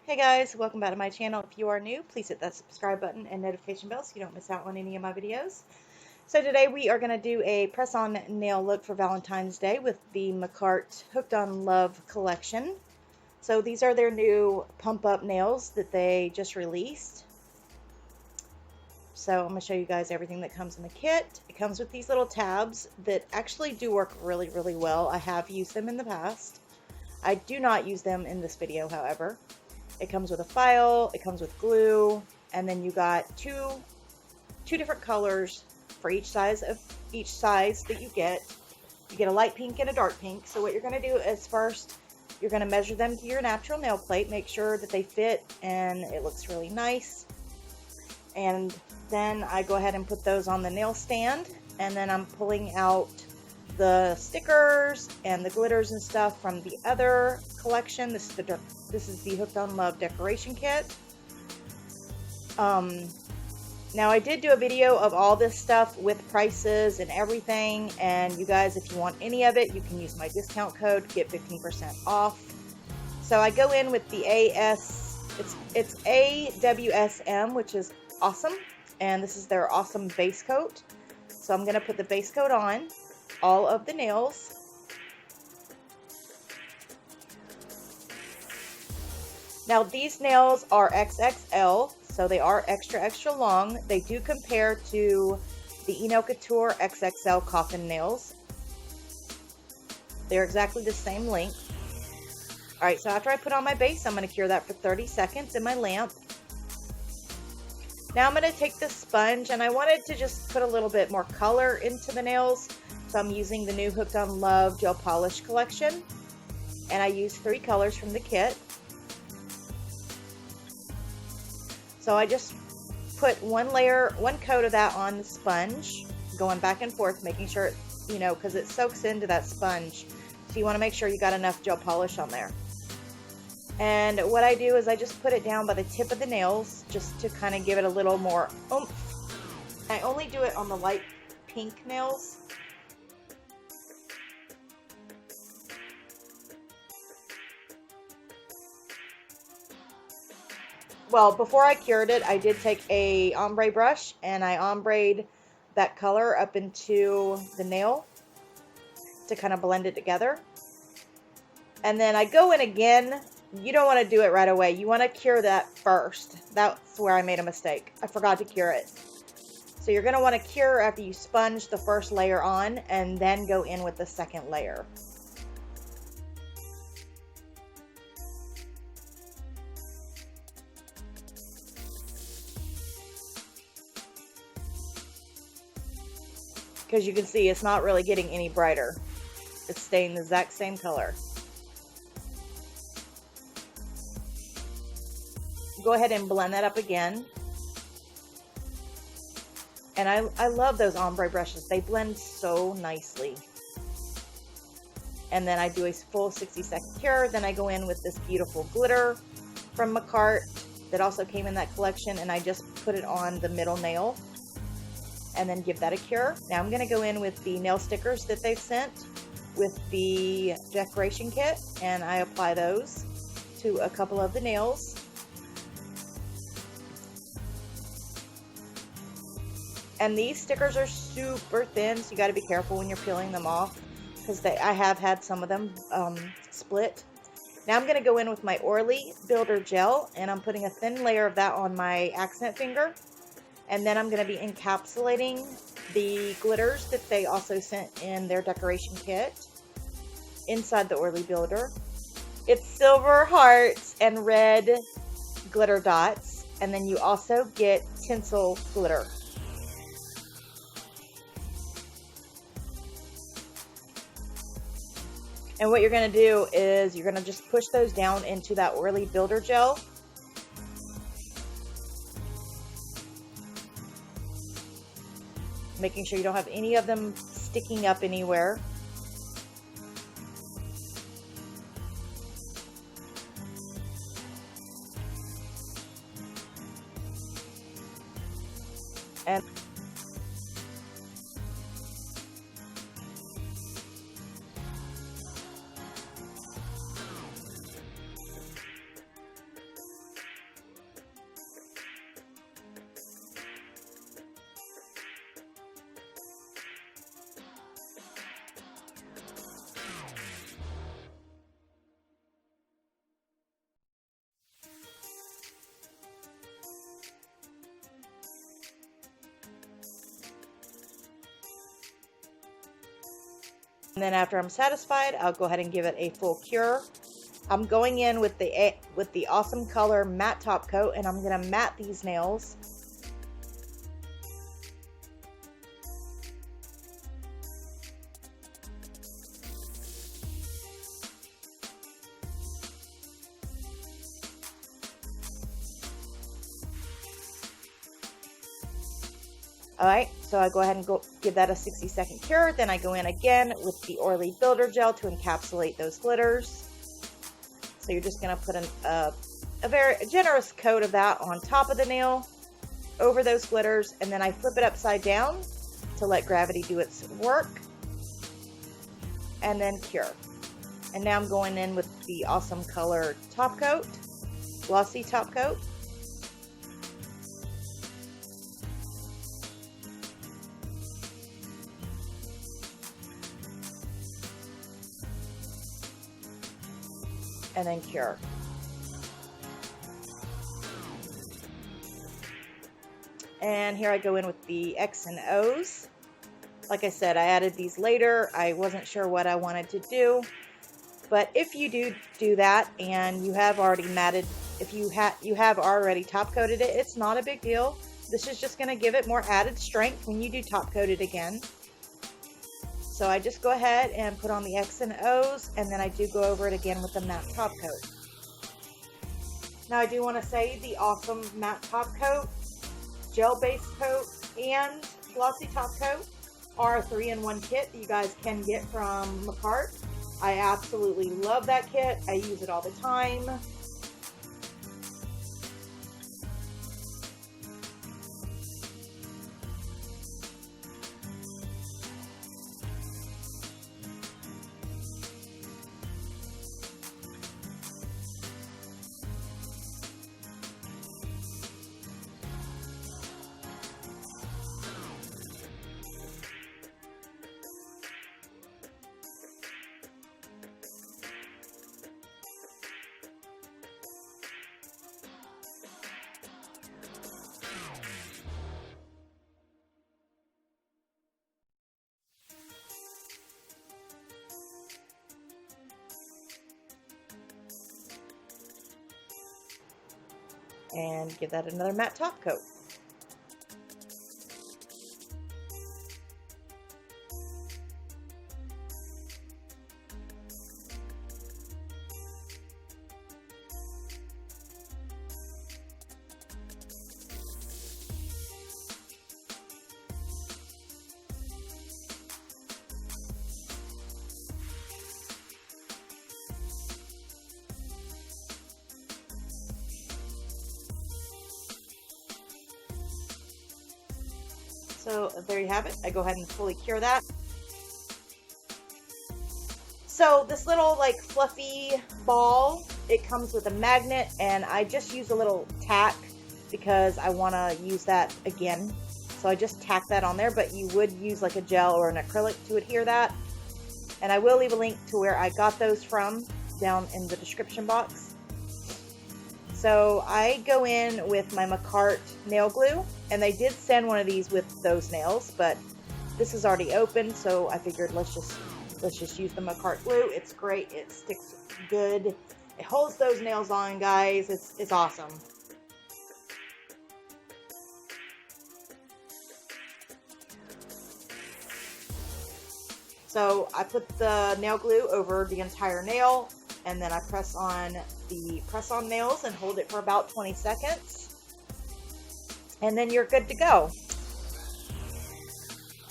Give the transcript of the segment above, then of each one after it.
Hey guys, welcome back to my channel. If you are new, please hit that subscribe button and notification bell so you don't miss out on any of my videos. So today we are going to do a press-on nail look for Valentine's Day with the Makartt Hooked on Love collection. So these are their new pump-up nails that they just released. So I'm going to show you guys everything that comes in the kit. It comes with these little tabs that actually do work really, really well. I have used them in the past. I do not use them in this video, however. It comes with a file, it comes with glue, and then you got two different colors for each size that you get. You get a light pink and a dark pink. So what you're going to do is first you're going to measure them to your natural nail plate, make sure that they fit and it looks really nice. And then I go ahead and put those on the nail stand, and then I'm pulling out the stickers and the glitters and stuff from the other collection. This is the Hooked on Love decoration kit. Now I did do a video of all this stuff with prices and everything, and you guys, if you want any of it, you can use my discount code to get 15% off. So I go in with the it's AWSM, which is awesome, and this is their awesome base coat. So I'm going to put the base coat on all of the nails. Now these nails are XXL, so they are extra long. They do compare to the Erykah XXL coffin nails. They're exactly the same length. Alright, so after I put on my base, I'm going to cure that for 30 seconds in my lamp. Now I'm going to take the sponge, and I wanted to just put a little bit more color into the nails. So I'm using the new Hooked on Love gel polish collection, and I used 3 colors from the kit. So I just put one coat of that on the sponge, going back and forth, making sure, because it soaks into that sponge. So you want to make sure you got enough gel polish on there. And what I do is I just put it down by the tip of the nails, just to kind of give it a little more oomph. I only do it on the light pink nails. Well, before I cured it, I did take a ombre brush and I ombre'd that color up into the nail to kind of blend it together. And then I go in again. You don't want to do it right away. You want to cure that first. That's where I made a mistake. I forgot to cure it. So you're going to want to cure after you sponge the first layer on, and then go in with the second layer. Because you can see it's not really getting any brighter. It's staying the exact same color. Go ahead and blend that up again. And I love those ombre brushes. They blend so nicely. And then I do a full 60-second cure. Then I go in with this beautiful glitter from Makartt that also came in that collection, and I just put it on the middle nail and then give that a cure. Now I'm going to go in with the nail stickers that they've sent with the decoration kit, and I apply those to a couple of the nails. And these stickers are super thin, so you got to be careful when you're peeling them off, because I have had some of them split. Now I'm going to go in with my Orly Builder Gel, and I'm putting a thin layer of that on my accent finger. And then I'm going to be encapsulating the glitters that they also sent in their decoration kit inside the Orly Builder. It's silver hearts and red glitter dots, and then you also get tinsel glitter. And what you're going to do is you're going to just push those down into that Orly Builder Gel. Making sure you don't have any of them sticking up anywhere. And And then after I'm satisfied, I'll go ahead and give it a full cure. I'm going in with the Awesome Color matte top coat, and I'm going to matte these nails. Alright, so I go ahead and give that a 60-second cure. Then I go in again with the Oily Builder Gel to encapsulate those glitters. So you're just going to put a very generous coat of that on top of the nail, over those glitters, and then I flip it upside down to let gravity do its work, and then cure. And now I'm going in with the Awesome Color top coat, glossy top coat. And then cure. And here I go in with the X and O's. Like I said, I added these later. I wasn't sure what I wanted to do. But if you do that and you have already matted, if you have already top coated it, it's not a big deal. This is just going to give it more added strength when you do top coat it again. So I just go ahead and put on the X and O's, and then I do go over it again with the matte top coat. Now I do want to say the Awesome matte top coat, gel base coat, and glossy top coat are a 3-in-1 kit that you guys can get from Makartt. I absolutely love that kit. I use it all the time. And give that another matte top coat. So there you have it. I go ahead and fully cure that. So this little like fluffy ball, it comes with a magnet, and I just use a little tack because I want to use that again. So I just tack that on there, but you would use like a gel or an acrylic to adhere that. And I will leave a link to where I got those from down in the description box. So I go in with my Makartt nail glue, and they did send one of these with those nails, but this is already open, so I figured let's just use the Makartt glue. It's great. It sticks good. It holds those nails on, guys. It's awesome. So I put the nail glue over the entire nail, and then I press on the press-on nails and hold it for about 20 seconds. And then you're good to go.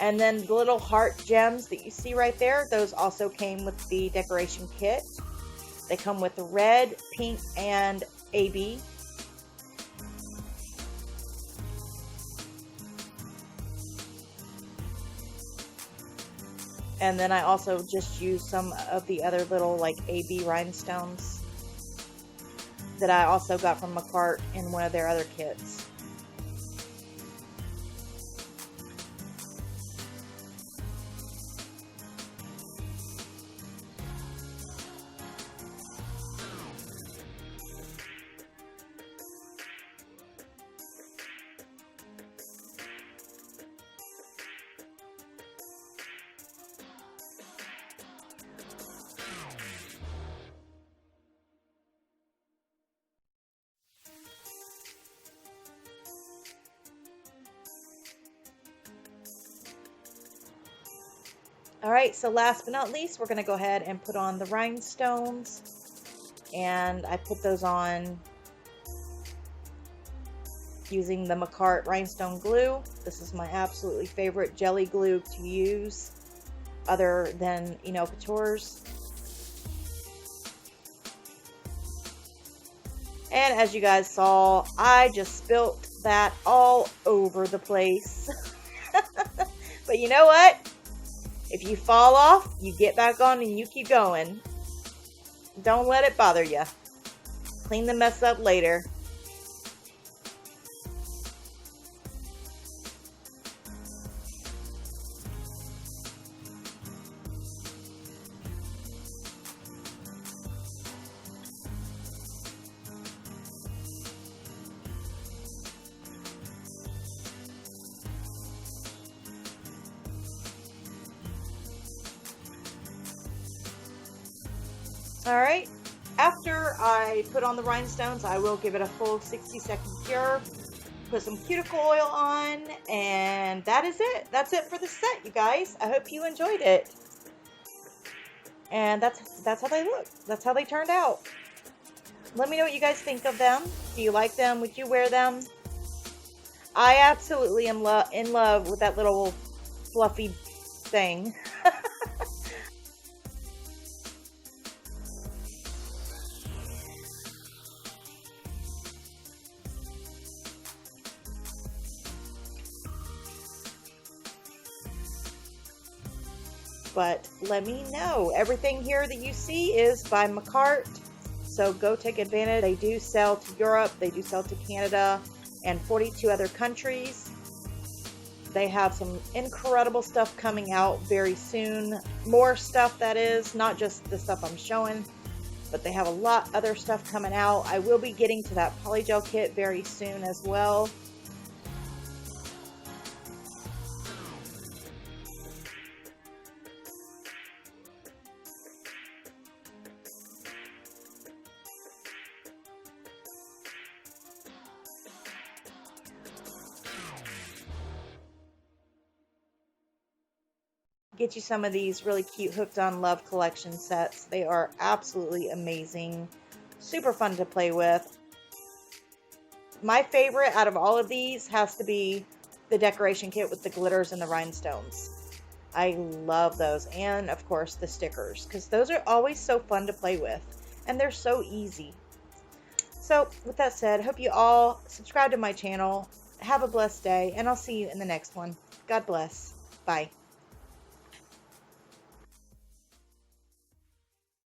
And then the little heart gems that you see right there, those also came with the decoration kit. They come with red, pink, and AB. And then I also just used some of the other little like AB rhinestones that I also got from Makartt in one of their other kits. Alright, so last but not least, we're going to go ahead and put on the rhinestones. And I put those on using the Makartt rhinestone glue. This is my absolutely favorite jelly glue to use other than Couture's. And as you guys saw, I just spilt that all over the place. But you know what? If you fall off, you get back on and you keep going. Don't let it bother you. Clean the mess up later. Alright, after I put on the rhinestones, I will give it a full 60-second cure, put some cuticle oil on, and that is it. That's it for the set, you guys. I hope you enjoyed it. And that's how they look. That's how they turned out. Let me know what you guys think of them. Do you like them? Would you wear them? I absolutely am in love with that little fluffy thing. But let me know. Everything here that you see is by Makartt, so go take advantage. They do sell to Europe, they do sell to Canada, and 42 other countries. They have some incredible stuff coming out very soon. More stuff, that is, not just the stuff I'm showing, but they have a lot other stuff coming out. I will be getting to that polygel kit very soon as well. Get you some of these really cute Hooked on Love collection sets. They are absolutely amazing. Super fun to play with. My favorite out of all of these has to be the decoration kit with the glitters and the rhinestones. I love those. And of course the stickers, because those are always so fun to play with. And they're so easy. So with that said, hope you all subscribe to my channel. Have a blessed day, and I'll see you in the next one. God bless. Bye.